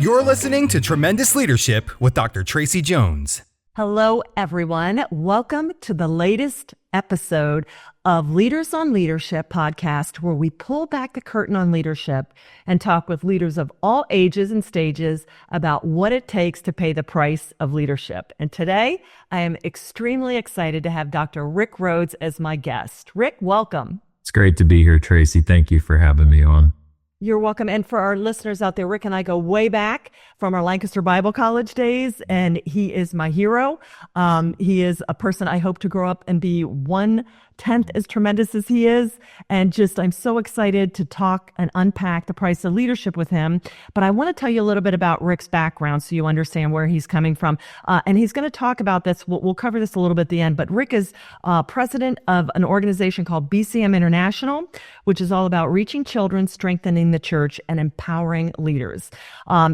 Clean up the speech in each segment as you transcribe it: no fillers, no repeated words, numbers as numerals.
You're listening to Tremendous Leadership with Dr. Tracey Jones. Hello, everyone. Welcome to the latest episode of Leaders on Leadership podcast, where we pull back the curtain on leadership and talk with leaders of all ages and stages about what it takes to pay the price of leadership. And today, I am extremely excited to have Dr. Rick Rhoads as my guest. Rick, welcome. It's great to be here, Tracey. Thank you for having me on. You're welcome. And for our listeners out there, Rick and I go way back from our Lancaster Bible College days, and he is my hero. He is a person I hope to grow up and be 1/10 as tremendous as he is. And I'm so excited to talk and unpack the price of leadership with him. But I want to tell you a little bit about Rick's background so you understand where he's coming from. And he's going to talk about this. We'll cover this a little bit at the end. But Rick is president of an organization called BCM International, which is all about reaching children, strengthening the church, and empowering leaders.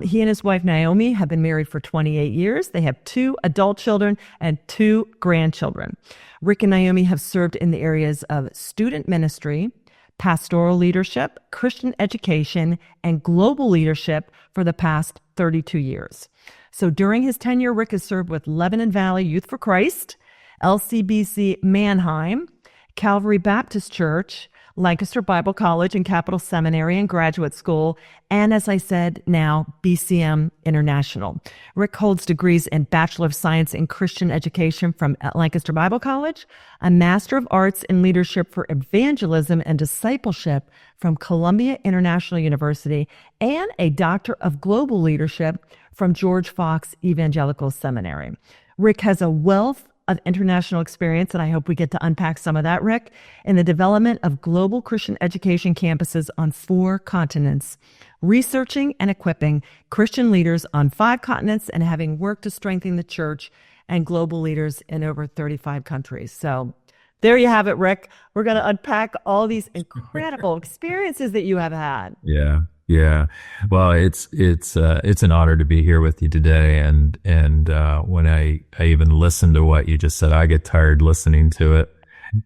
He and his wife, Naomi, have been married for 28 years. They have 2 adult children and 2 grandchildren. Rick and Naomi have served in the areas of student ministry, pastoral leadership, Christian education, and global leadership for the past 32 years. So during his tenure, Rick has served with Lebanon Valley Youth for Christ, LCBC Mannheim, Calvary Baptist Church, Lancaster Bible College and Capital Seminary and Graduate School, and as I said, now BCM International. Rick holds degrees in Bachelor of Science in Christian Education from Lancaster Bible College, a Master of Arts in Leadership for Evangelism and Discipleship from Columbia International University, and a Doctor of Global Leadership from George Fox Evangelical Seminary. Rick has a wealth of international experience, and I hope we get to unpack some of that, Rick, in the development of global Christian education campuses on 4 continents, researching and equipping Christian leaders on 5 continents, and having worked to strengthen the church and global leaders in over 35 countries. So there you have it, Rick. We're going to unpack all these incredible experiences that you have had. Yeah. Well, it's an honor to be here with you today. And when I even listened to what you just said, I get tired listening to it.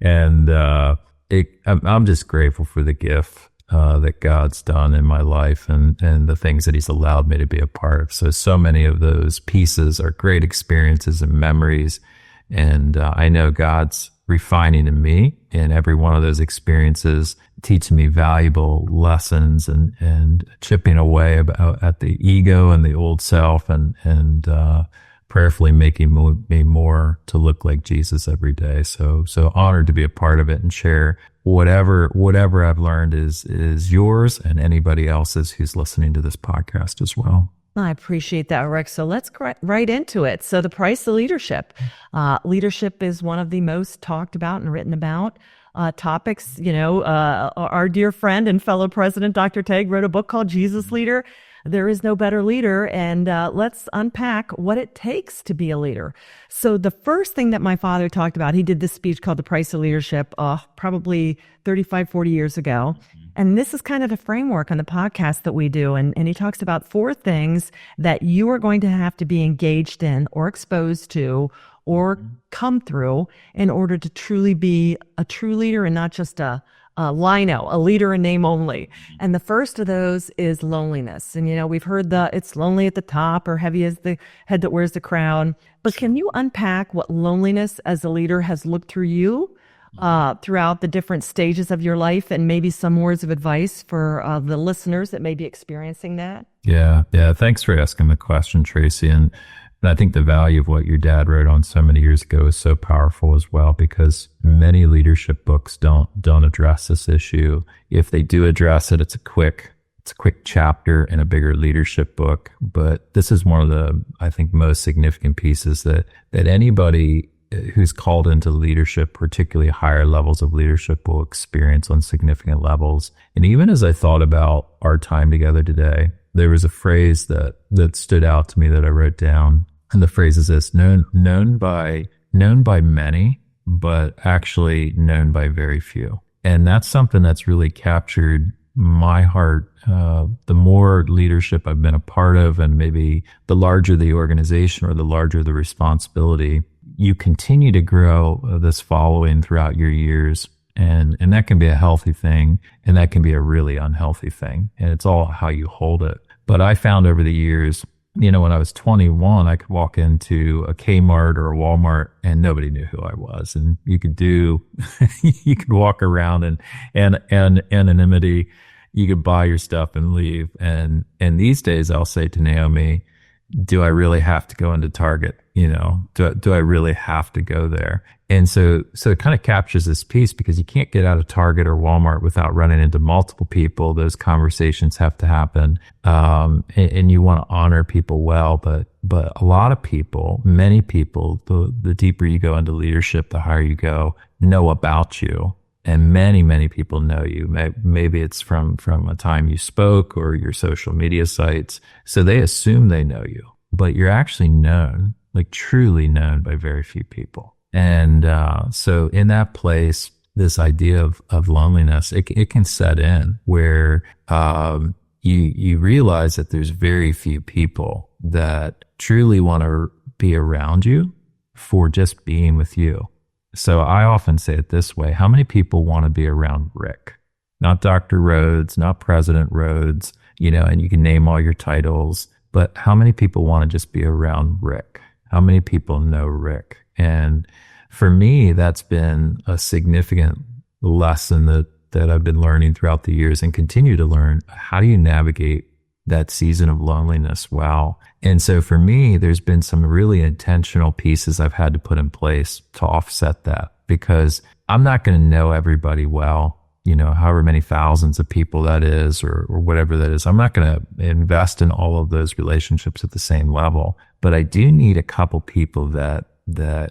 And I'm just grateful for the gift that God's done in my life and the things that He's allowed me to be a part of. So many of those pieces are great experiences and memories. And I know God's refining in me in every one of those experiences, teaching me valuable lessons and chipping away at the ego and the old self and prayerfully making me more to look like Jesus every day. So honored to be a part of it and share whatever I've learned is yours and anybody else's who's listening to this podcast as well. I appreciate that, Rick. So let's get right into it. So the price of leadership. Leadership is one of the most talked about and written about topics. Our dear friend and fellow president, Dr. Tague, wrote a book called Jesus Leader. There is no better leader. And let's unpack what it takes to be a leader. So the first thing that my father talked about, he did this speech called The Price of Leadership, probably 35, 40 years ago. And this is kind of the framework on the podcast that we do. And he talks about 4 things that you are going to have to be engaged in or exposed to or come through in order to truly be a true leader and not just a lino, a leader in name only. And the first of those is loneliness. And, we've heard it's lonely at the top or heavy as the head that wears the crown. But can you unpack what loneliness as a leader has looked through you throughout the different stages of your life, and maybe some words of advice for the listeners that may be experiencing that? Yeah. Thanks for asking the question, Tracey. And I think the value of what your dad wrote on so many years ago is so powerful as well, because many leadership books don't address this issue. If they do address it, it's a quick chapter in a bigger leadership book. But this is one of the, I think, most significant pieces that anybody who's called into leadership, particularly higher levels of leadership, will experience on significant levels. And even as I thought about our time together today, there was a phrase that stood out to me that I wrote down. And the phrase is this: known by many, but actually known by very few. And that's something that's really captured my heart. The more leadership I've been a part of, and maybe the larger the organization or the larger the responsibility, you continue to grow this following throughout your years. And that can be a healthy thing, and that can be a really unhealthy thing. And it's all how you hold it. But I found over the years, when I was 21, I could walk into a Kmart or a Walmart and nobody knew who I was. And you could you could walk around and anonymity. You could buy your stuff and leave. And these days I'll say to Naomi, do I really have to go into Target? Do I really have to go there? And so it kind of captures this piece, because you can't get out of Target or Walmart without running into multiple people. Those conversations have to happen. And you want to honor people well, but a lot of people, many people, the deeper you go into leadership, the higher you go, know about you. And many, many people know you. Maybe it's from a time you spoke or your social media sites. So they assume they know you, but you're actually known, like truly known, by very few people. And so in that place, this idea of loneliness, it can set in where you realize that there's very few people that truly want to be around you for just being with you. So I often say it this way: how many people want to be around Rick? Not Dr. Rhoads, not President Rhoads, and you can name all your titles, but how many people want to just be around Rick? How many people know Rick? And for me, that's been a significant lesson that I've been learning throughout the years and continue to learn. How do you navigate that season of loneliness well? And so for me, there's been some really intentional pieces I've had to put in place to offset that, because I'm not going to know everybody well, however many thousands of people that is, or whatever that is. I'm not going to invest in all of those relationships at the same level, but I do need a couple people that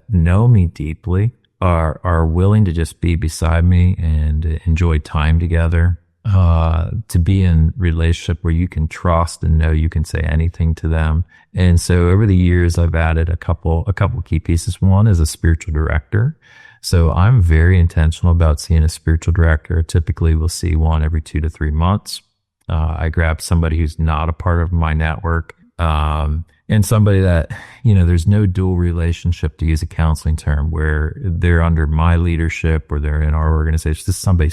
know me deeply, are willing to just be beside me and enjoy time together, to be in relationship where you can trust and know you can say anything to them. And so over the years, I've added a couple key pieces. One is a spiritual director. So I'm very intentional about seeing a spiritual director. Typically, we'll see one every 2 to 3 months. I grab somebody who's not a part of my network, and somebody that, there's no dual relationship, to use a counseling term, where they're under my leadership or they're in our organization. This is somebody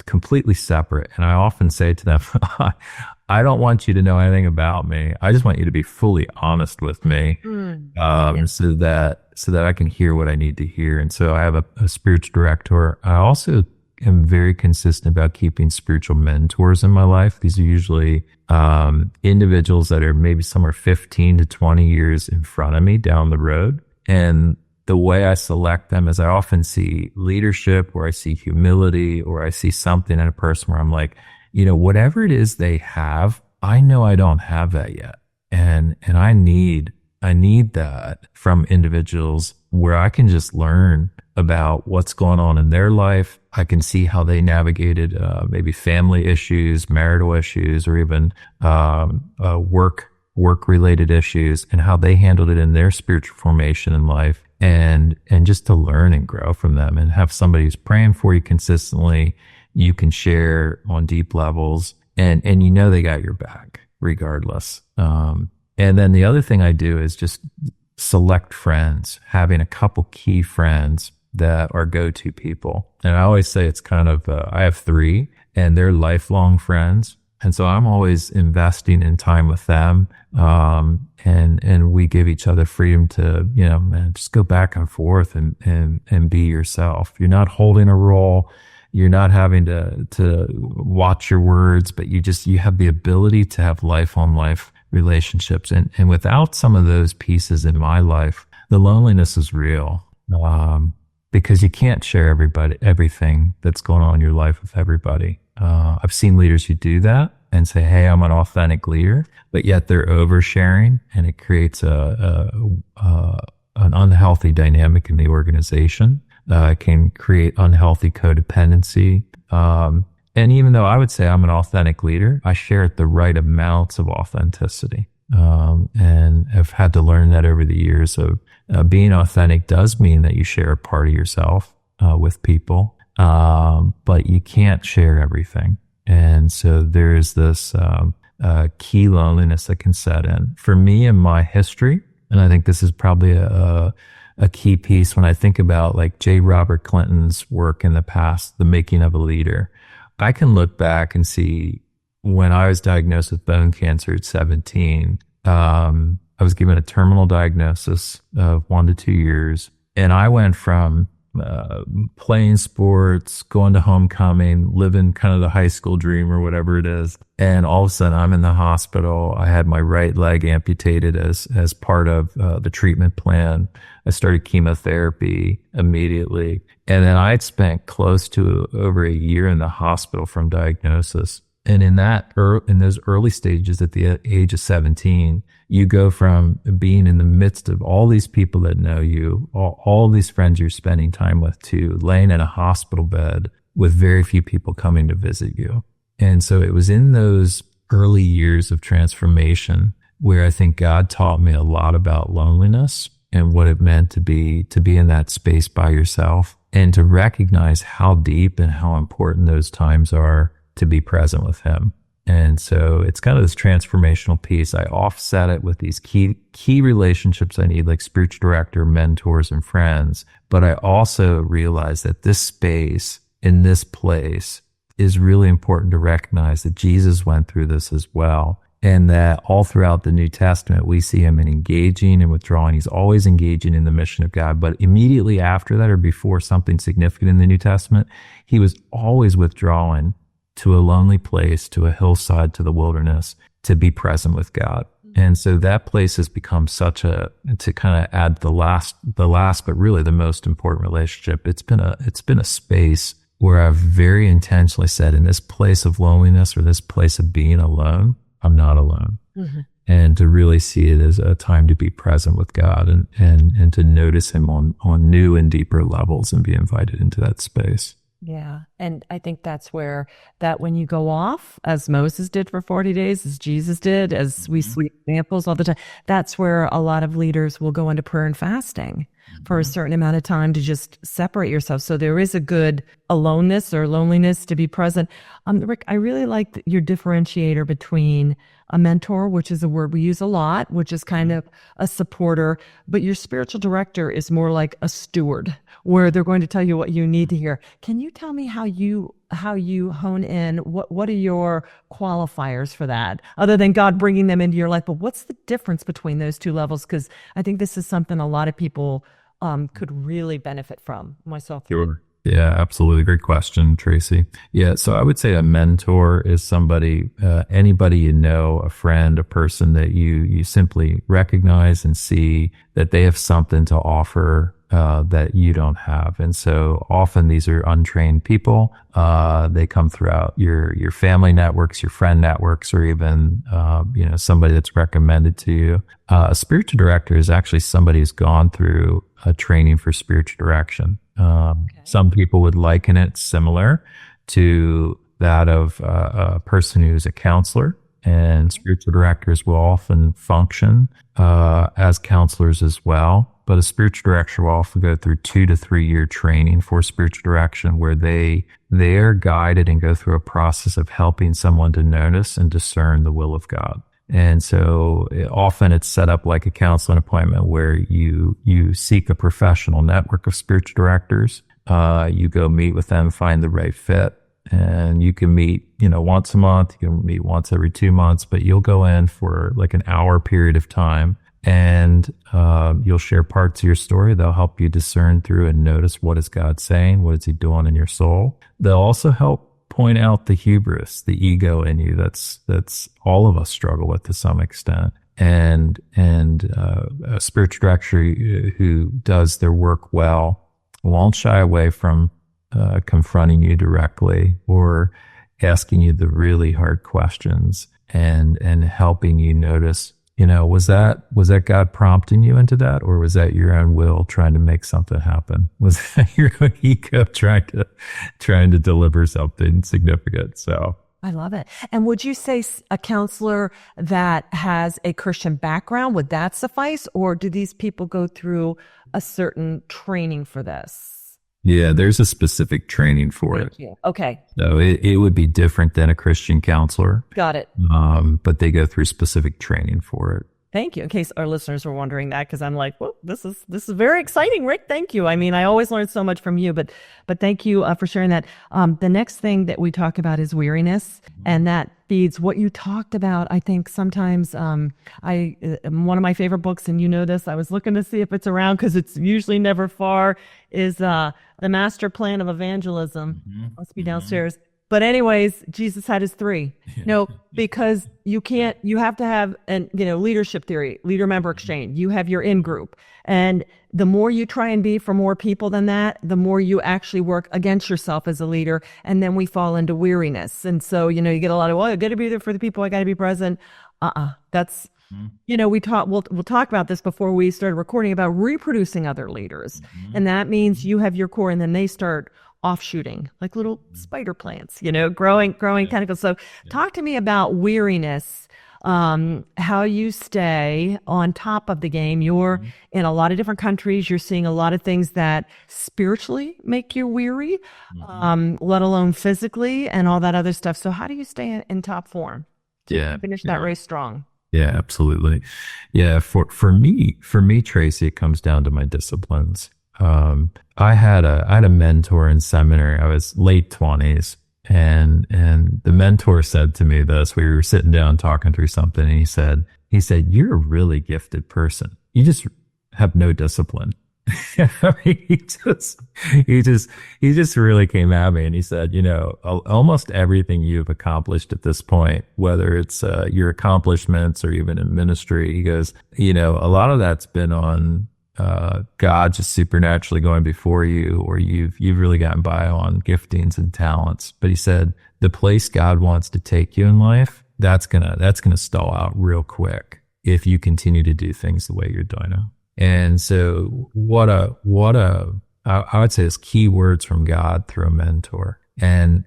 completely separate. And I often say to them, I don't want you to know anything about me. I just want you to be fully honest with me, so that I can hear what I need to hear. And so I have a spiritual director. I also am very consistent about keeping spiritual mentors in my life. These are usually individuals that are maybe somewhere 15 to 20 years in front of me down the road. And the way I select them is I often see leadership, or I see humility, or I see something in a person where I'm like, whatever it is they have, I know I don't have that yet. And I need that from individuals where I can just learn about what's going on in their life. I can see how they navigated maybe family issues, marital issues, or even work-related issues, and how they handled it in their spiritual formation in life, and just to learn and grow from them, and have somebody who's praying for you consistently. You can share on deep levels, and they got your back regardless. And then the other thing I do is just select friends, having a couple key friends that are go-to people. And I always say it's kind of, I have 3, and they're lifelong friends. And so I'm always investing in time with them. And we give each other freedom to, just go back and forth and be yourself. You're not holding a role. You're not having to watch your words, but you have the ability to have life on life relationships. And without some of those pieces in my life, the loneliness is real. Because you can't share everything that's going on in your life with everybody. I've seen leaders who do that and say, hey, I'm an authentic leader, but yet they're oversharing, and it creates an unhealthy dynamic in the organization. It can create unhealthy codependency. And even though I would say I'm an authentic leader, I share at the right amounts of authenticity. And I've had to learn that over the years of being authentic does mean that you share a part of yourself with people, but you can't share everything. And so there's this key loneliness that can set in. For me in my history, and I think this is probably a key piece when I think about like J. Robert Clinton's work in the past, The Making of a Leader, I can look back and see when I was diagnosed with bone cancer at 17, I was given a terminal diagnosis of 1 to 2 years. And I went from playing sports, going to homecoming, living kind of the high school dream or whatever it is. And all of a sudden I'm in the hospital. I had my right leg amputated as part of the treatment plan. I started chemotherapy immediately. And then I'd spent close to over a year in the hospital from diagnosis. And in those early stages at the age of 17, you go from being in the midst of all these people that know you, all these friends you're spending time with, to laying in a hospital bed with very few people coming to visit you. And so it was in those early years of transformation where I think God taught me a lot about loneliness and what it meant to be in that space by yourself, and to recognize how deep and how important those times are to be present with him. And so it's kind of this transformational piece. I offset it with these key relationships I need, like spiritual director, mentors, and friends. But I also realize that this space in this place is really important to recognize that Jesus went through this as well. And that all throughout the New Testament, we see him in engaging and withdrawing. He's always engaging in the mission of God. But immediately after that, or before something significant in the New Testament, he was always withdrawing to a lonely place, to a hillside, to the wilderness, to be present with God. And so that place has become to kind of add the last, but really the most important relationship. It's been a space where I've very intentionally said, in this place of loneliness or this place of being alone, I'm not alone. Mm-hmm. And to really see it as a time to be present with God and to notice him on new and deeper levels and be invited into that space. Yeah. And I think that's where that when you go off, as Moses did for 40 days, as Jesus did, as we see examples all the time, that's where a lot of leaders will go into prayer and fasting for a certain amount of time to just separate yourself. So there is a good aloneness or loneliness to be present. Rick, I really like your differentiator between a mentor, which is a word we use a lot, which is kind of a supporter, but your spiritual director is more like a steward, where they're going to tell you what you need to hear. Can you tell me how you hone in? What are your qualifiers for that, other than God bringing them into your life? But what's the difference between those two levels? Because I think this is something a lot of people could really benefit from, myself. Sure. Yeah, absolutely. Great question, Tracey. Yeah, so I would say a mentor is somebody, anybody you know, a friend, a person that you simply recognize and see that they have something to offer that you don't have. And so often these are untrained people. They come throughout your family networks, your friend networks, or even somebody that's recommended to you. A spiritual director is actually somebody who's gone through a training for spiritual direction. Some people would liken it similar to that of a person who's a counselor, and spiritual directors will often function as counselors as well. But a spiritual director will often go through 2 to 3 year training for spiritual direction, where they are guided and go through a process of helping someone to notice and discern the will of God. And so often it's set up like a counseling appointment where you seek a professional network of spiritual directors. You go meet with them, find the right fit, and you can meet, once a month, you can meet once every 2 months, but you'll go in for like an hour period of time, and you'll share parts of your story. They'll help you discern through and notice, what is God saying? What is he doing in your soul? They'll also help point out the hubris, the ego in you that's all of us struggle with to some extent. And a spiritual director who does their work well won't shy away from confronting you directly or asking you the really hard questions and helping you notice, was that God prompting you into that, or was that your own will trying to make something happen? Was that your own ego trying to deliver something significant? So I love it. And would you say a counselor that has a Christian background, would that suffice, or do these people go through a certain training for this? Yeah, there's a specific training for it. Okay. So it would be different than a Christian counselor. Got it. But they go through specific training for it. Thank you. In case our listeners were wondering that, because I'm like, well, this is very exciting, Rick. Thank you. I mean, I always learn so much from you, but thank you for sharing that. The next thing that we talk about is weariness, and that feeds what you talked about. I think sometimes one of my favorite books, and you know this, I was looking to see if it's around because it's usually never far, is The Master Plan of Evangelism. Must be downstairs. But anyways, Jesus had his three. No, because you have to have leadership theory, leader member exchange. You have your in group. And the more you try and be for more people than that, the more you actually work against yourself as a leader. And then we fall into weariness. And so, you get a lot of, well, I got to be there for the people. I got to be present. That's, we'll talk about this before we started recording about reproducing other leaders. And that means you have your core and then they start offshooting like little spider plants, growing tentacles. So talk to me about weariness, how you stay on top of the game. You're in a lot of different countries. You're seeing a lot of things that spiritually make you weary, let alone physically and all that other stuff. So how do you stay in top form? Finish that race strong. Yeah, absolutely. Yeah. For me, Tracey, it comes down to my disciplines. I had a mentor in seminary. I was late 20s, and the mentor said to me this. We were sitting down talking through something, and he said, "You're a really gifted person. You just have no discipline." I mean, he just really came at me, and he said, almost everything you've accomplished at this point, whether it's your accomplishments or even in ministry, he goes, a lot of that's been on God just supernaturally going before you, or you've really gotten by on giftings and talents. But he said, the place God wants to take you in life, that's gonna stall out real quick if you continue to do things the way you're doing now. And so I would say is key words from God through a mentor, and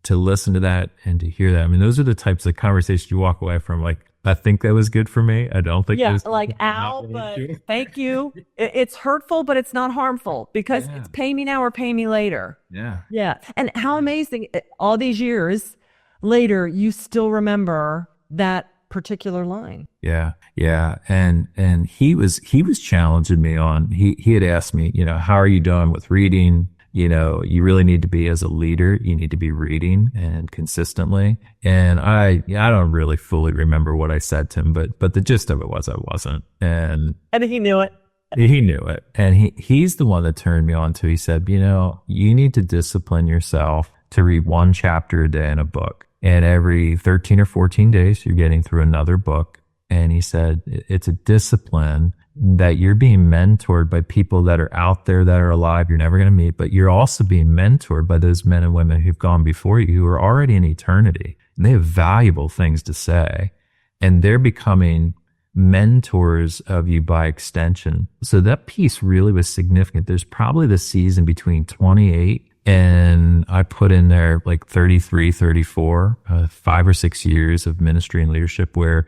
to listen to that and to hear that. I mean, those are the types of conversations you walk away from like, I think that was good for me. I don't think like, ow, but thank you. It's hurtful, but it's not harmful because it's pay me now or pay me later. Yeah. Yeah. And how amazing all these years later, you still remember that particular line. Yeah. Yeah. And he was challenging me on, he had asked me, how are you doing with reading? You really need to be, as a leader, you need to be reading and consistently. And I don't really fully remember what I said to him, but the gist of it was I wasn't. And he knew it. He knew it. And he's the one that turned me on to, he said, you need to discipline yourself to read one chapter a day in a book. And every 13 or 14 days, you're getting through another book. And he said, it's a discipline that you're being mentored by people that are out there that are alive, you're never going to meet, but you're also being mentored by those men and women who've gone before you, who are already in eternity, and they have valuable things to say, and they're becoming mentors of you by extension. So that piece really was significant. There's probably the season between 28 and I put in there like 33, 34, 5 or 6 years of ministry and leadership where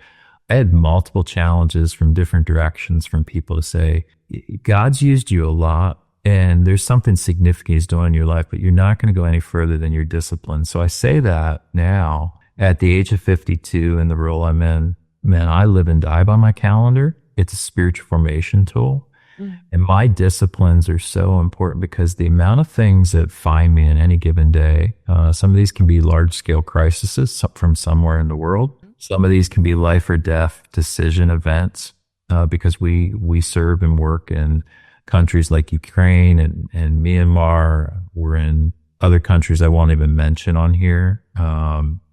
I had multiple challenges from different directions from people to say, God's used you a lot and there's something significant he's doing in your life, but you're not going to go any further than your discipline. So I say that now at the age of 52 in the role I'm in, man, I live and die by my calendar. It's a spiritual formation tool. And my disciplines are so important because the amount of things that find me in any given day, some of these can be large scale crises from somewhere in the world. Some of these can be life or death decision events, because we serve and work in countries like Ukraine and Myanmar. We're in other countries I won't even mention on here.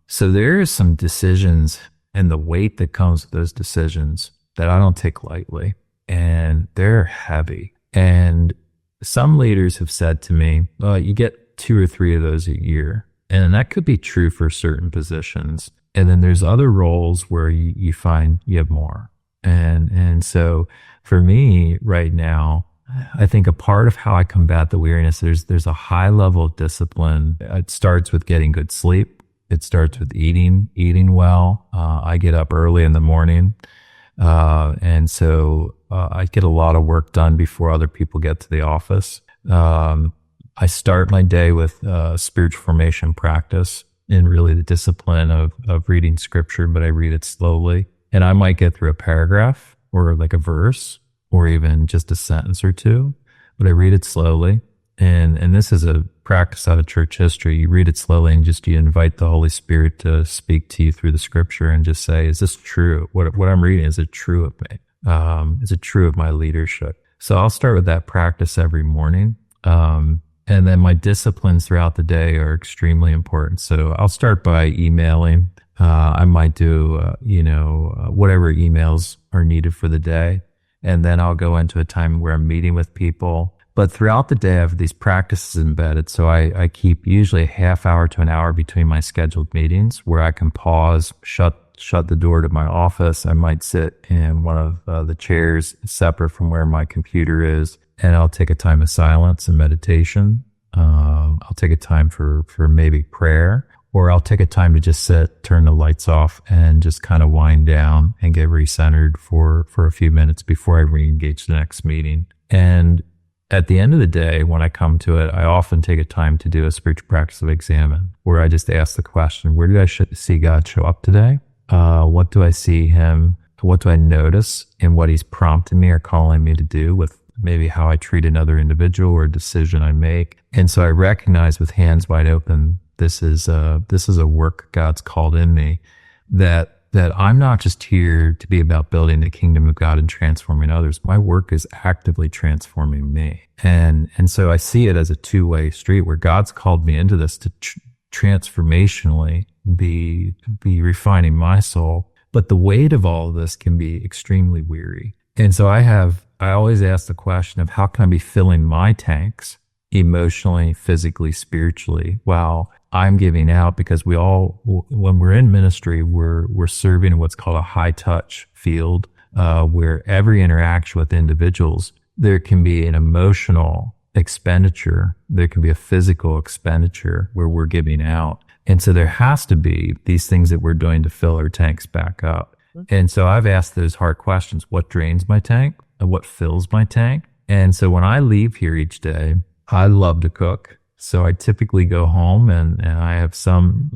So there are some decisions and the weight that comes with those decisions that I don't take lightly, and they're heavy. And some leaders have said to me, well, you get 2 or 3 of those a year. And that could be true for certain positions. And then there's other roles where you find you have more. And so for me right now, I think a part of how I combat the weariness, there's a high level of discipline. It starts with getting good sleep. It starts with eating well. I get up early in the morning. And so I get a lot of work done before other people get to the office. I start my day with spiritual formation practice and really the discipline of reading scripture, but I read it slowly. and I might get through a paragraph or like a verse or even just a sentence or two, but I read it slowly. And this is a practice out of church history. You read it slowly and you invite the Holy Spirit to speak to you through the scripture and just say, is this true? What I'm reading, is it true of me? Is it true of my leadership? So I'll start with that practice every morning. And then my disciplines throughout the day are extremely important. So I'll start by emailing. I might do, whatever emails are needed for the day. And then I'll go into a time where I'm meeting with people. But throughout the day, I have these practices embedded. So I keep usually a half hour to an hour between my scheduled meetings where I can pause, shut the door to my office. I might sit in one of the chairs separate from where my computer is, and I'll take a time of silence and meditation. I'll take a time for maybe prayer, or I'll take a time to just sit, turn the lights off, and just kind of wind down and get recentered for a few minutes before I re-engage the next meeting. And at the end of the day, when I come to it, I often take a time to do a spiritual practice of examine, where I just ask the question, where did I see God show up today? What do I see him? What do I notice in what he's prompting me or calling me to do with maybe how I treat another individual or a decision I make? And so I recognize with hands wide open, this is a work God's called in me, that I'm not just here to be about building the kingdom of God and transforming others. My work is actively transforming me. And so I see it as a two-way street where God's called me into this to transformationally be refining my soul. But the weight of all of this can be extremely weary. And so I always ask the question of how can I be filling my tanks emotionally, physically, spiritually, while I'm giving out, because we all, when we're in ministry, we're serving in what's called a high touch field, where every interaction with individuals, there can be an emotional expenditure, there can be a physical expenditure where we're giving out. And so there has to be these things that we're doing to fill our tanks back up. And so I've asked those hard questions. What drains my tank? And what fills my tank? And so when I leave here each day, I love to cook. So I typically go home and I have some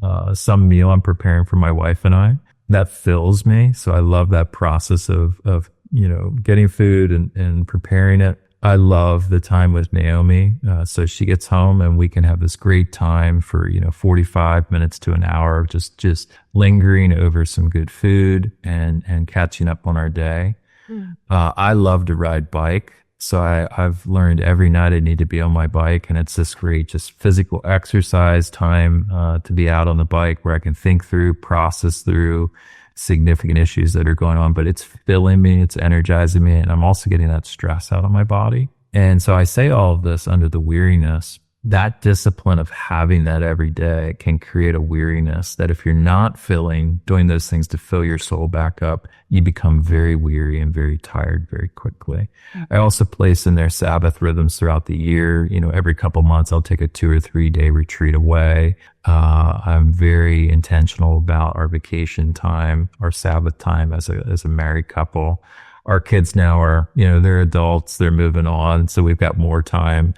meal I'm preparing for my wife and I. That fills me. So I love that process of getting food and preparing it. I love the time with Naomi. So she gets home and we can have this great time for, 45 minutes to an hour of just lingering over some good food and catching up on our day. I love to ride bike. So I've learned every night I need to be on my bike, and it's this great just physical exercise time to be out on the bike where I can think through, process through significant issues that are going on, but it's filling me, it's energizing me, and I'm also getting that stress out of my body. And so I say all of this under the weariness. That discipline of having that every day can create a weariness that if you're not doing those things to fill your soul back up, you become very weary and very tired very quickly. I also place in there Sabbath rhythms throughout the year. Every couple months I'll take a 2 or 3 day retreat away. I'm very intentional about our vacation time, our Sabbath time as a married couple. Our kids now are, they're adults, they're moving on. So we've got more time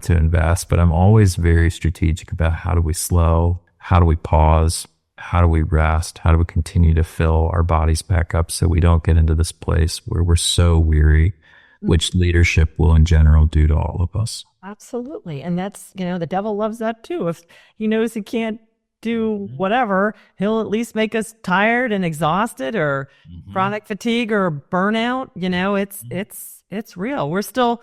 to invest, but I'm always very strategic about how do we slow, how do we pause, how do we rest, how do we continue to fill our bodies back up so we don't get into this place where we're so weary, which leadership will in general do to all of us. Absolutely. And that's, the devil loves that too. If he knows he can't do whatever, he'll at least make us tired and exhausted or chronic fatigue or burnout. It's real. We still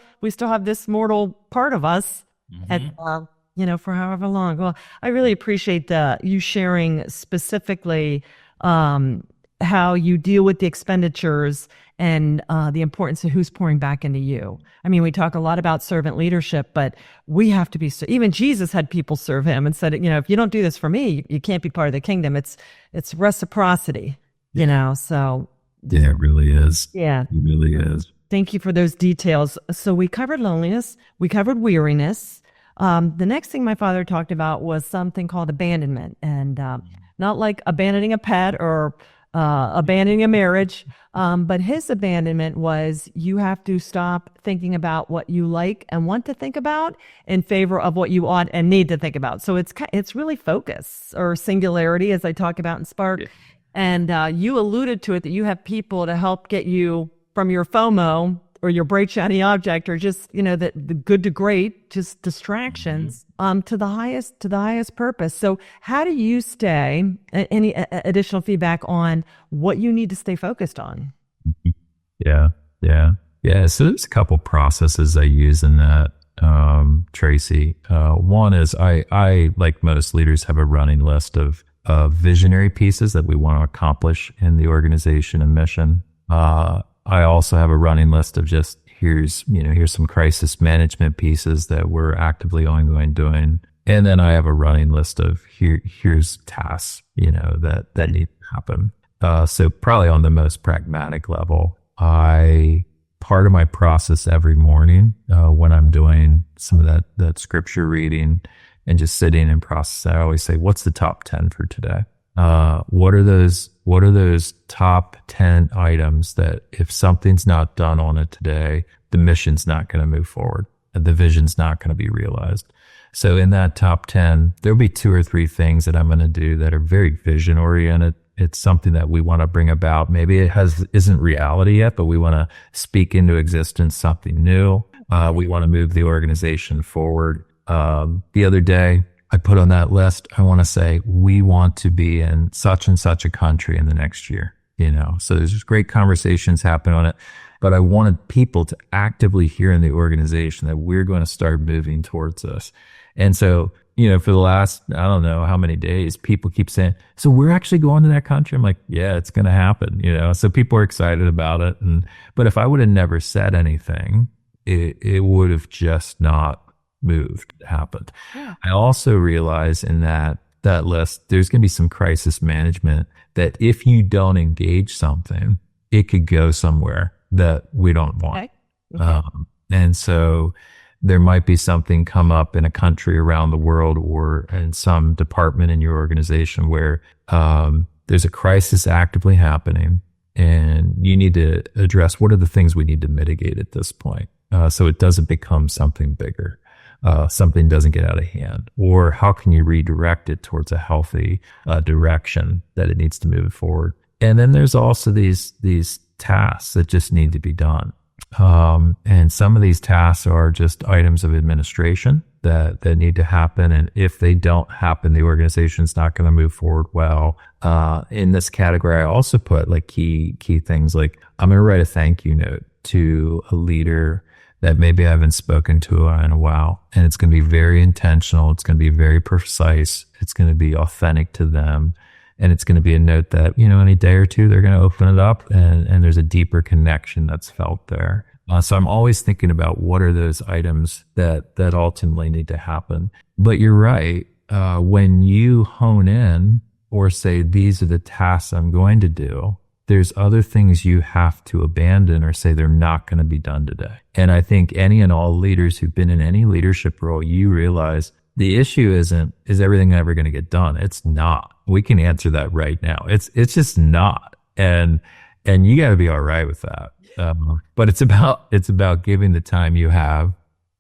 have this mortal part of us at, for however long. Well, I really appreciate you sharing specifically how you deal with the expenditures and the importance of who's pouring back into you. I mean, we talk a lot about servant leadership, but we have to be, even Jesus had people serve him and said, if you don't do this for me, you can't be part of the kingdom. It's reciprocity, so. Yeah, it really is. Yeah. It really is. Thank you for those details. So we covered loneliness, we covered weariness. The next thing my father talked about was something called abandonment, and not like abandoning a pet or abandoning a marriage, but his abandonment was you have to stop thinking about what you like and want to think about in favor of what you ought and need to think about. So it's really focus or singularity, as I talk about in Spark. And you alluded to it that you have people to help get you from your FOMO or your bright shiny object, or just, the good to great, just distractions, to the highest purpose. So how do you stay, any additional feedback on what you need to stay focused on? Yeah. So there's a couple processes I use in that, Tracey. One is I, like most leaders, have a running list of visionary pieces that we want to accomplish in the organization and mission. I also have a running list of just here's some crisis management pieces that we're actively ongoing doing. And then I have a running list of here's tasks, that need to happen. So probably on the most pragmatic level, part of my process every morning, when I'm doing some of that scripture reading and just sitting and process, I always say, what's the top 10 for today? What are those top 10 items that if something's not done on it today, the mission's not going to move forward and the vision's not going to be realized? So in that top 10, there'll be 2 or 3 things that I'm going to do that are very vision oriented. It's something that we want to bring about. Maybe it isn't reality yet, but we want to speak into existence something new. We want to move the organization forward. The other day, I put on that list, I want to say, we want to be in such and such a country in the next year, So there's just great conversations happening on it. But I wanted people to actively hear in the organization that we're going to start moving towards this. And so, for the last, I don't know how many days, people keep saying, so we're actually going to that country. I'm like, yeah, it's going to happen, So people are excited about it. But if I would have never said anything, it would have just not happened. Yeah. I also realize in that list, there's going to be some crisis management that if you don't engage something, it could go somewhere that we don't want. Okay. And so there might be something come up in a country around the world or in some department in your organization where there's a crisis actively happening, and you need to address what are the things we need to mitigate at this point, so it doesn't become something bigger. Something doesn't get out of hand, or how can you redirect it towards a healthy direction that it needs to move forward? And then there's also these tasks that just need to be done. And some of these tasks are just items of administration that need to happen. And if they don't happen, the organization's not going to move forward well. In this category, I also put like key things like I'm going to write a thank you note to a leader that maybe I haven't spoken to in a while. And it's going to be very intentional. It's going to be very precise. It's going to be authentic to them. And it's going to be a note that, in a day or two, they're going to open it up and there's a deeper connection that's felt there. So I'm always thinking about what are those items that ultimately need to happen. But you're right. When you hone in or say, these are the tasks I'm going to do, there's other things you have to abandon or say they're not going to be done today. And I think any and all leaders who've been in any leadership role, you realize the issue is everything ever going to get done? It's not. We can answer that right now. It's just not. And you got to be all right with that. But it's about giving the time you have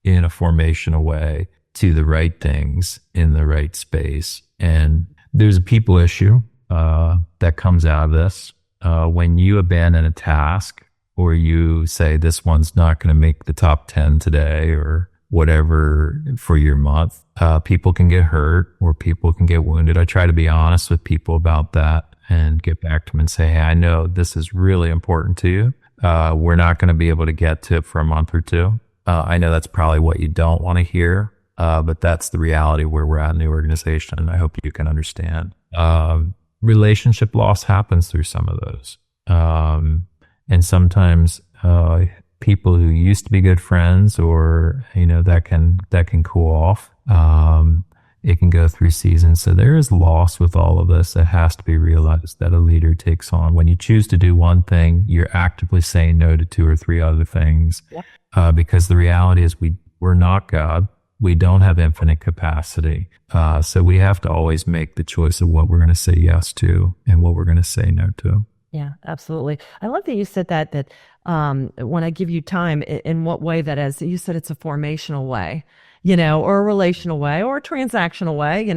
in a formational way to the right things in the right space. And there's a people issue that comes out of this. When you abandon a task or you say this one's not going to make the top 10 today or whatever for your month, people can get hurt or people can get wounded. I try to be honest with people about that and get back to them and say, hey, I know this is really important to you. We're not going to be able to get to it for a month or two. I know that's probably what you don't want to hear, but that's the reality where we're at in the organization, and I hope you can understand. Relationship loss happens through some of those. And sometimes people who used to be good friends or, that can cool off. It can go through seasons. So there is loss with all of this that has to be realized that a leader takes on. When you choose to do one thing, you're actively saying no to 2 or 3 other things. Yeah. Because the reality is we're not God. We don't have infinite capacity. So we have to always make the choice of what we're going to say yes to and what we're going to say no to. Yeah, absolutely. I love that you said that when I give you time, in what way that is. You said it's a formational way. or a relational way or a transactional way,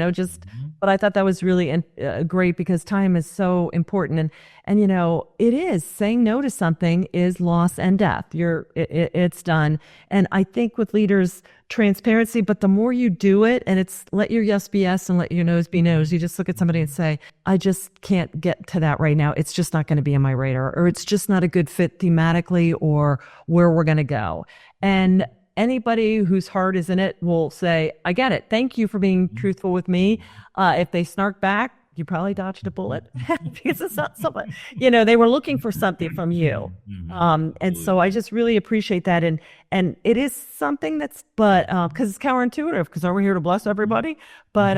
but I thought that was really great because time is so important. And it is saying no to something is loss and death. It's done. And I think with leaders, transparency, but the more you do it, and it's let your yes be yes and let your no's be no's. You just look at somebody and say, I just can't get to that right now. It's just not going to be on my radar, or it's just not a good fit thematically or where we're going to go. And anybody whose heart is in it will say, I get it. Thank you for being truthful with me. If they snark back, you probably dodged a bullet because it's not something, they were looking for something from you. And so I just really appreciate that. And it is something because it's counterintuitive, because are we here to bless everybody? But,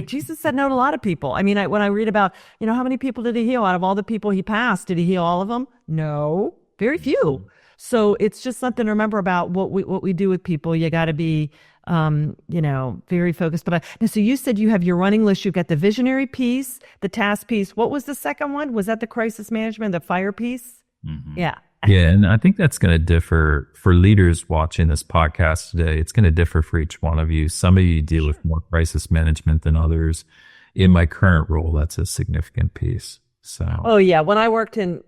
Jesus said no to a lot of people. I mean, when I read about, how many people did he heal out of all the people he passed? Did he heal all of them? No, very few. So it's just something to remember about what we do with people. You got to be, very focused. But so you said you have your running list. You've got the visionary piece, the task piece. What was the second one? Was that the crisis management, the fire piece? Mm-hmm. Yeah. Yeah. And I think that's going to differ for leaders watching this podcast today. It's going to differ for each one of you. Some of you deal with more crisis management than others. In my current role, that's a significant piece. So. Oh yeah. When I worked in,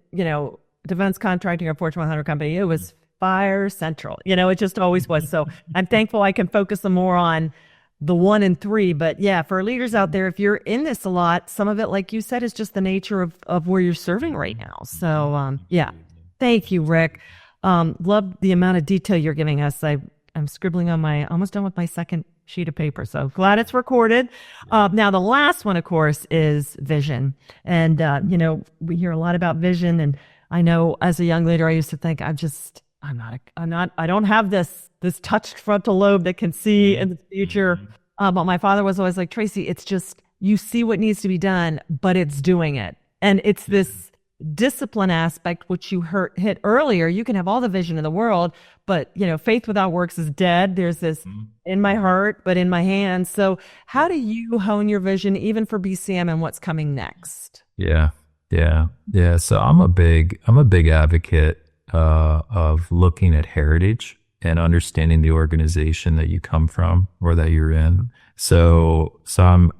defense contracting or Fortune 100 company, it was fire central. It just always was. So I'm thankful I can focus more on the 1 and 3. But yeah, for leaders out there, if you're in this a lot, some of it, like you said, is just the nature of where you're serving right now. So yeah, thank you, Rick. Love the amount of detail you're giving us. I'm scribbling on almost done with my second sheet of paper. So glad it's recorded. Now the last one, of course, is vision. And, we hear a lot about vision, and I know as a young leader, I used to think I don't have this touched frontal lobe that can see in the future. But my father was always like, Tracey, it's just, you see what needs to be done, but it's doing it. And it's this discipline aspect, which you hit earlier. You can have all the vision in the world, but faith without works is dead. There's this in my heart, but in my hands. So how do you hone your vision even for BCM and what's coming next? Yeah. So I'm a big advocate of looking at heritage and understanding the organization that you come from or that you're in. So I'm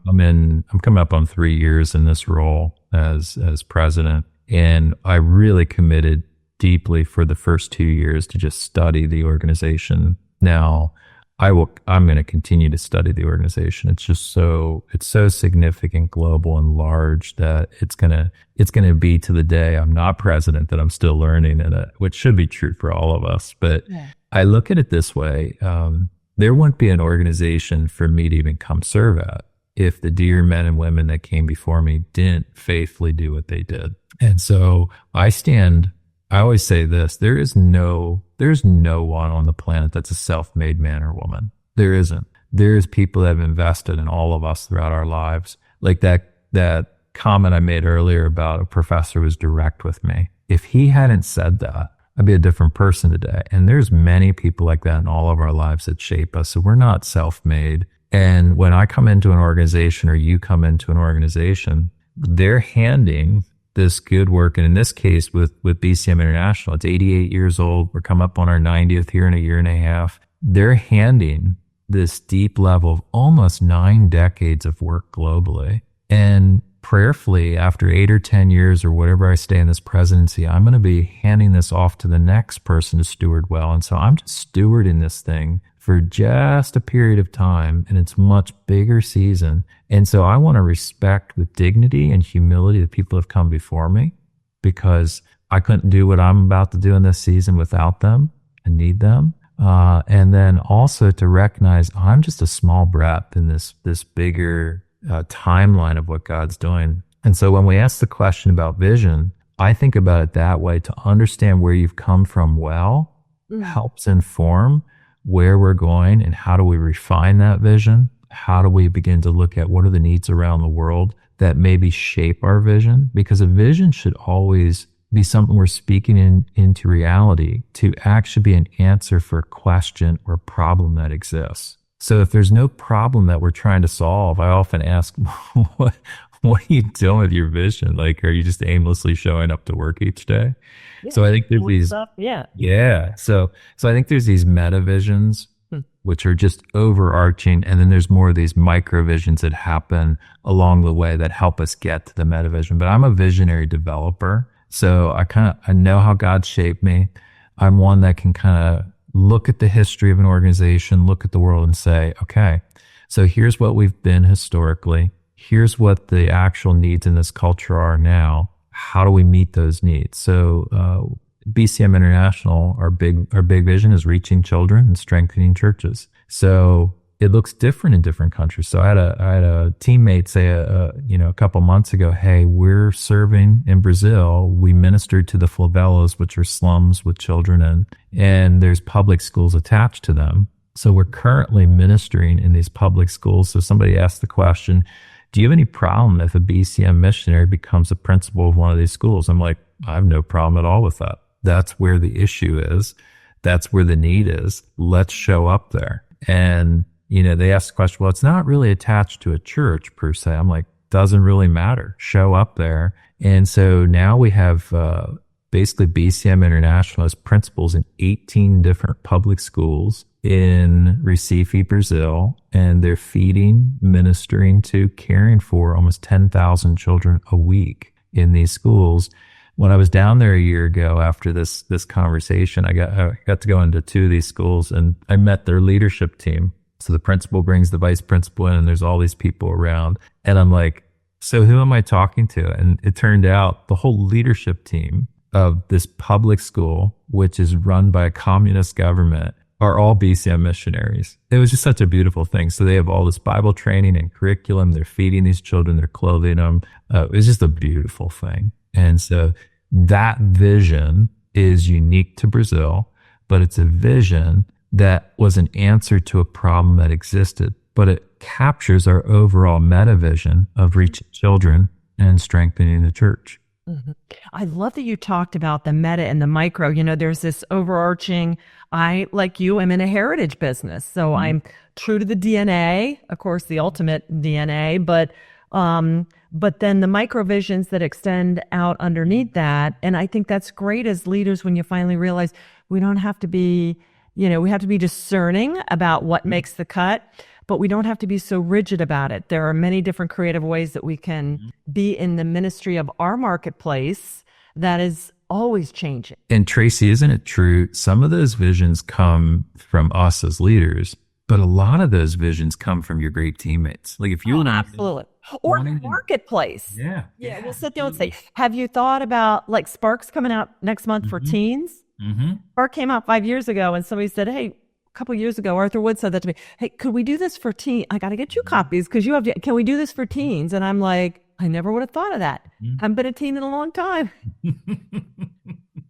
coming up on 3 years in this role as president, and I really committed deeply for the first 2 years to just study the organization. Now, I'm going to continue to study the organization. It's so significant, global, and large that it's going to be to the day I'm not president that I'm still learning, which should be true for all of us. But yeah. I look at it this way. There wouldn't be an organization for me to even come serve at if the dear men and women that came before me didn't faithfully do what they did. And so I always say this, there's no one on the planet that's a self-made man or woman. There isn't. There's people that have invested in all of us throughout our lives. Like that comment I made earlier about a professor who was direct with me. If he hadn't said that, I'd be a different person today. And there's many people like that in all of our lives that shape us. So we're not self-made. And when I come into an organization or you come into an organization, they're handing this good work. And in this case, with BCM International, it's 88 years old. We're coming up on our 90th here in a year and a half. They're handing this deep level of almost 9 decades of work globally. And prayerfully, after 8 or 10 years or whatever I stay in this presidency, I'm going to be handing this off to the next person to steward well. And so I'm just stewarding this thing for just a period of time, and it's a much bigger season. And so I want to respect with dignity and humility the people who have come before me, because I couldn't do what I'm about to do in this season without them and need them. And then also to recognize I'm just a small breath in this bigger timeline of what God's doing. And so when we ask the question about vision, I think about it that way. To understand where you've come from helps inform where we're going and how do we refine that vision. How do we begin to look at what are the needs around the world that maybe shape our vision? Because a vision should always be something we're speaking into reality to actually be an answer for a question or problem that exists. So if there's no problem that we're trying to solve, I often ask, what are you doing with your vision? Like, are you just aimlessly showing up to work each day? Yeah, so I think there's these, stuff. Yeah. So I think there's these meta visions which are just overarching. And then there's more of these micro visions that happen along the way that help us get to the meta vision. But I'm a visionary developer. So I know how God shaped me. I'm one that can kind of look at the history of an organization, look at the world and say, okay, so here's what we've been historically. Here's what the actual needs in this culture are now. How do we meet those needs? So, BCM International, our big vision is reaching children and strengthening churches. So it looks different in different countries. So I had a teammate say, a couple months ago, hey, we're serving in Brazil. We ministered to the favelas, which are slums with children in, and there's public schools attached to them. So we're currently ministering in these public schools. So somebody asked the question, do you have any problem if a BCM missionary becomes a principal of one of these schools? I'm like, I have no problem at all with that. That's where the issue is. That's where the need is. Let's show up there. And, they asked the question, well, it's not really attached to a church per se. I'm like, doesn't really matter. Show up there. And so now we have basically BCM International as principals in 18 different public schools in Recife, Brazil, and they're feeding, ministering to, caring for almost 10,000 children a week in these schools. When I was down there a year ago after this conversation, I got to go into 2 of these schools and I met their leadership team. So the principal brings the vice principal in and there's all these people around. And I'm like, so who am I talking to? And it turned out the whole leadership team of this public school, which is run by a communist government, are all BCM missionaries. It was just such a beautiful thing. So they have all this Bible training and curriculum. They're feeding these children. They're clothing them. It was just a beautiful thing. And so that vision is unique to Brazil, but it's a vision that was an answer to a problem that existed, but it captures our overall meta vision of reaching children and strengthening the church. Mm-hmm. I love that you talked about the meta and the micro. There's this overarching, I, like you, am in a heritage business. So I'm true to the DNA, of course, the ultimate DNA, but then the micro visions that extend out underneath that. And I think that's great as leaders when you finally realize we don't have to be, we have to be discerning about what makes the cut, but we don't have to be so rigid about it. There are many different creative ways that we can be in the ministry of our marketplace that is always changing. And Tracey, isn't it true? Some of those visions come from us as leaders, but a lot of those visions come from your great teammates. Like if you and I, absolutely, or the marketplace. Yeah. We'll sit down and say, have you thought about like Spark's coming out next month for teens? Mm-hmm. Spark came out 5 years ago, and somebody said, hey, a couple of years ago, Arthur Wood said that to me. Hey, could we do this for teens? I got to get you copies because you have to, can we do this for teens? And I'm like, I never would have thought of that. Haven't been a teen in a long time.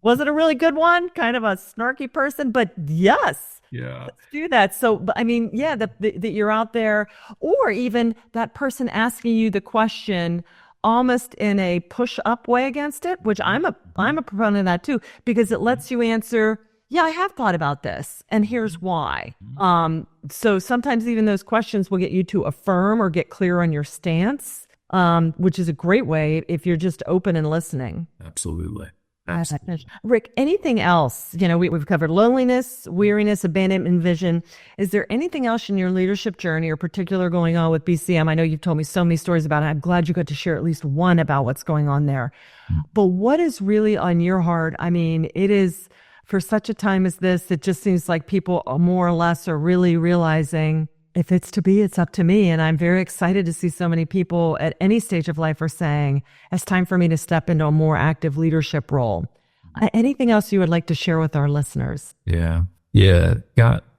Was it a really good one? Kind of a snarky person, but yes. Yeah. Let's do that. So, I mean, that you're out there, or even that person asking you the question almost in a push-up way against it, which I'm a proponent of that too, because it lets you answer, yeah, I have thought about this, and here's why. So sometimes even those questions will get you to affirm or get clear on your stance, which is a great way if you're just open and listening. Absolutely. Rick, anything else? We've covered loneliness, weariness, abandonment, vision. Is there anything else in your leadership journey or particular going on with BCM? I know you've told me so many stories about it. I'm glad you got to share at least one about what's going on there. But what is really on your heart? I mean, it is for such a time as this, it just seems like people more or less are really realizing if it's to be, it's up to me. And I'm very excited to see so many people at any stage of life are saying, it's time for me to step into a more active leadership role. Anything else you would like to share with our listeners? Yeah.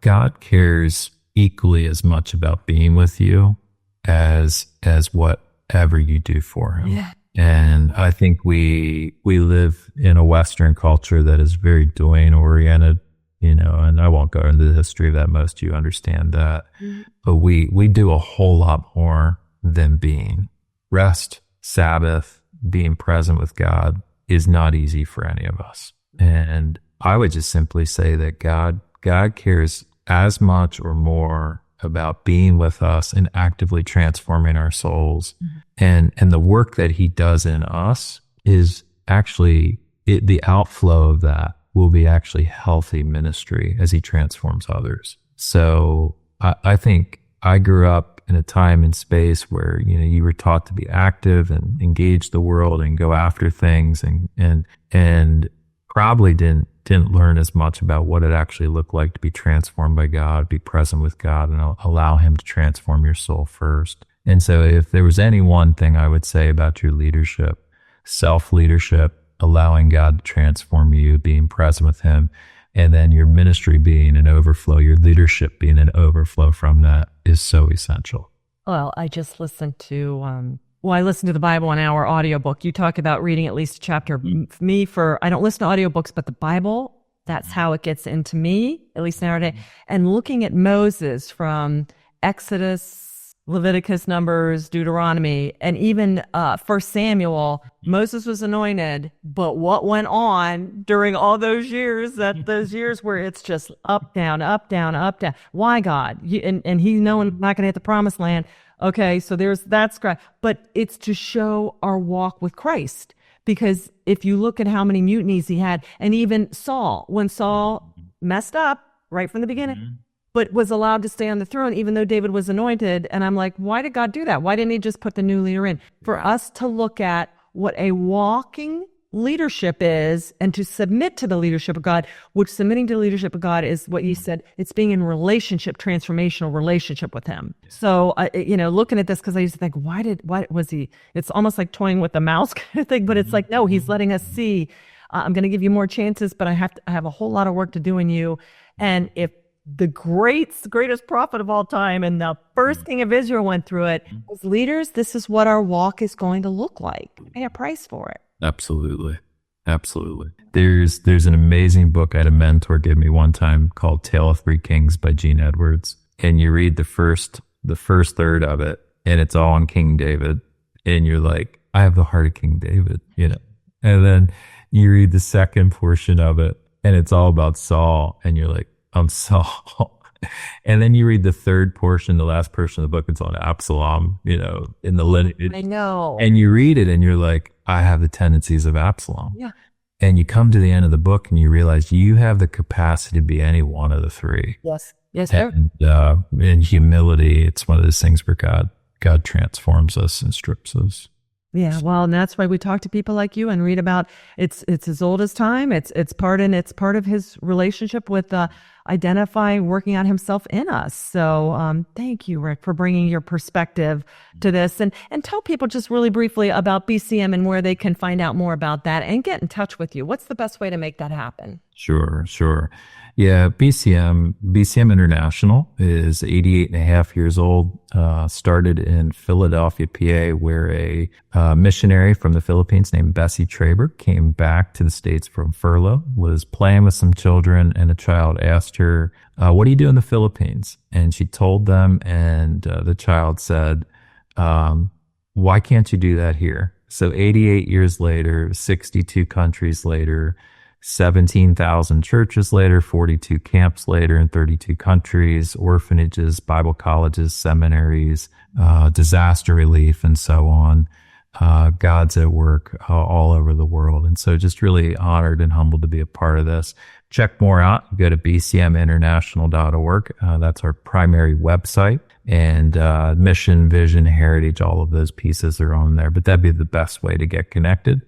God cares equally as much about being with you as whatever you do for him. Yeah. And I think we live in a Western culture that is very doing oriented, and I won't go into the history of that. Most of you understand that. Mm-hmm. But we do a whole lot more than being. Rest, Sabbath, being present with God is not easy for any of us. And I would just simply say that God cares as much or more about being with us and actively transforming our souls. Mm-hmm. And the work that he does in us is actually, the outflow of that will be actually healthy ministry as he transforms others. So I think I grew up in a time and space where, you were taught to be active and engage the world and go after things and probably didn't learn as much about what it actually looked like to be transformed by God, be present with God, and allow him to transform your soul first. And so if there was any one thing I would say about your leadership, self-leadership, allowing God to transform you, being present with him, and then your ministry being an overflow, your leadership being an overflow from that is so essential. Well, I just listened to, I listened to the Bible on our audiobook. You talk about reading at least a chapter. I don't listen to audiobooks, but the Bible, that's how it gets into me, at least nowadays. And looking at Moses from Exodus, Leviticus, Numbers, Deuteronomy, and even 1 Samuel, Moses was anointed, but what went on during all those years, those years where it's just up, down, up, down, up, down. Why, God? And he's knowing not going to hit the promised land. Okay, so that's great. But it's to show our walk with Christ. Because if you look at how many mutinies he had, and even Saul, when Saul messed up right from the beginning, but was allowed to stay on the throne, even though David was anointed. And I'm like, why did God do that? Why didn't he just put the new leader in? For us to look at what a walking leadership is and to submit to the leadership of God, which submitting to the leadership of God is what you said, it's being in relationship, transformational relationship with him. So, looking at this, because I used to think, why was he, it's almost like toying with the mouse kind of thing, but it's like, no, he's letting us see, I'm going to give you more chances, but I have a whole lot of work to do in you. And if the greatest prophet of all time and the first king of Israel went through it, as leaders, this is what our walk is going to look like. Pay a price for it. Absolutely. There's an amazing book I had a mentor give me one time called Tale of Three Kings by Gene Edwards. And you read the first third of it, and it's all on King David. And you're like, I have the heart of King David, And then you read the second portion of it, and it's all about Saul. And you're like, I'm Saul. And then you read the third portion, the last portion of the book, it's on Absalom, in the lineage. I know. And you read it and you're like, I have the tendencies of Absalom. Yeah. And you come to the end of the book and you realize you have the capacity to be any one of the three. Yes. Yes, sir. And in humility, it's one of those things where God transforms us and strips us. Yeah, well, and that's why we talk to people like you and read about it's as old as time. It's part of his relationship with identifying, working on himself in us. So thank you, Rick, for bringing your perspective to this, and tell people just really briefly about BCM and where they can find out more about that and get in touch with you. What's the best way to make that happen? Sure. Yeah, BCM International is 88 and a half years old, started in Philadelphia, PA, where a missionary from the Philippines named Bessie Traber came back to the States from furlough, was playing with some children, and a child asked her, what do you do in the Philippines? And she told them, and the child said, why can't you do that here? So 88 years later, 62 countries later, 17,000 churches later, 42 camps later in 32 countries, orphanages, Bible colleges, seminaries, disaster relief, and so on. God's at work all over the world. And so just really honored and humbled to be a part of this. Check more out. Go to bcminternational.org. That's our primary website. And mission, vision, heritage, all of those pieces are on there. But that'd be the best way to get connected.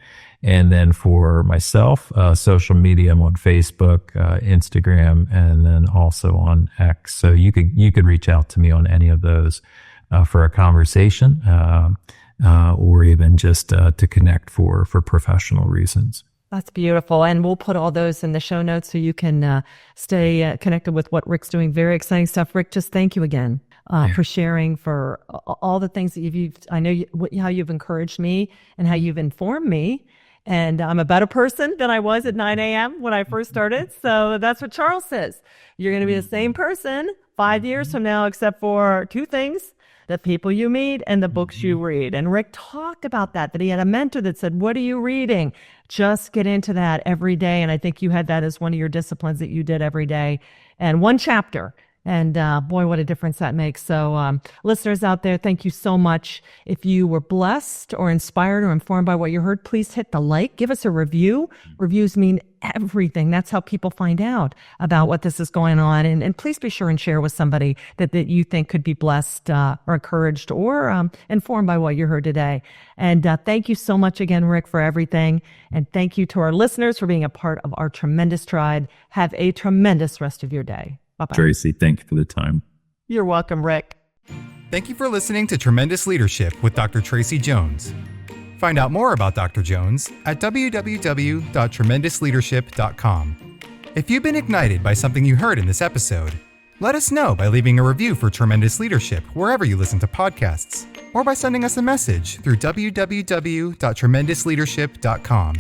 And then for myself, social media, I'm on Facebook, Instagram, and then also on X. So you could reach out to me on any of those for a conversation, or even just to connect for professional reasons. That's beautiful. And we'll put all those in the show notes so you can stay connected with what Rick's doing. Very exciting stuff. Rick, just thank you again for sharing, for all the things that I know how you've encouraged me and how you've informed me. And I'm a better person than I was at 9 a.m. when I first started. So that's what Charles says. You're going to be the same person 5 years from now, except for two things: the people you meet and the books you read. And Rick talked about that he had a mentor that said, what are you reading? Just get into that every day. And I think you had that as one of your disciplines that you did every day. And one chapter And boy, what a difference that makes. So listeners out there, thank you so much. If you were blessed or inspired or informed by what you heard, please hit the like, give us a review. Reviews mean everything. That's how people find out about what this is going on. And please be sure and share with somebody that you think could be blessed or encouraged or informed by what you heard today. And thank you so much again, Rick, for everything. And thank you to our listeners for being a part of our tremendous tribe. Have a tremendous rest of your day. Bye-bye. Tracey, thank you for the time. You're welcome, Rick. Thank you for listening to Tremendous Leadership with Dr. Tracey Jones. Find out more about Dr. Jones at www.tremendousleadership.com. If you've been ignited by something you heard in this episode, let us know by leaving a review for Tremendous Leadership wherever you listen to podcasts, or by sending us a message through www.tremendousleadership.com.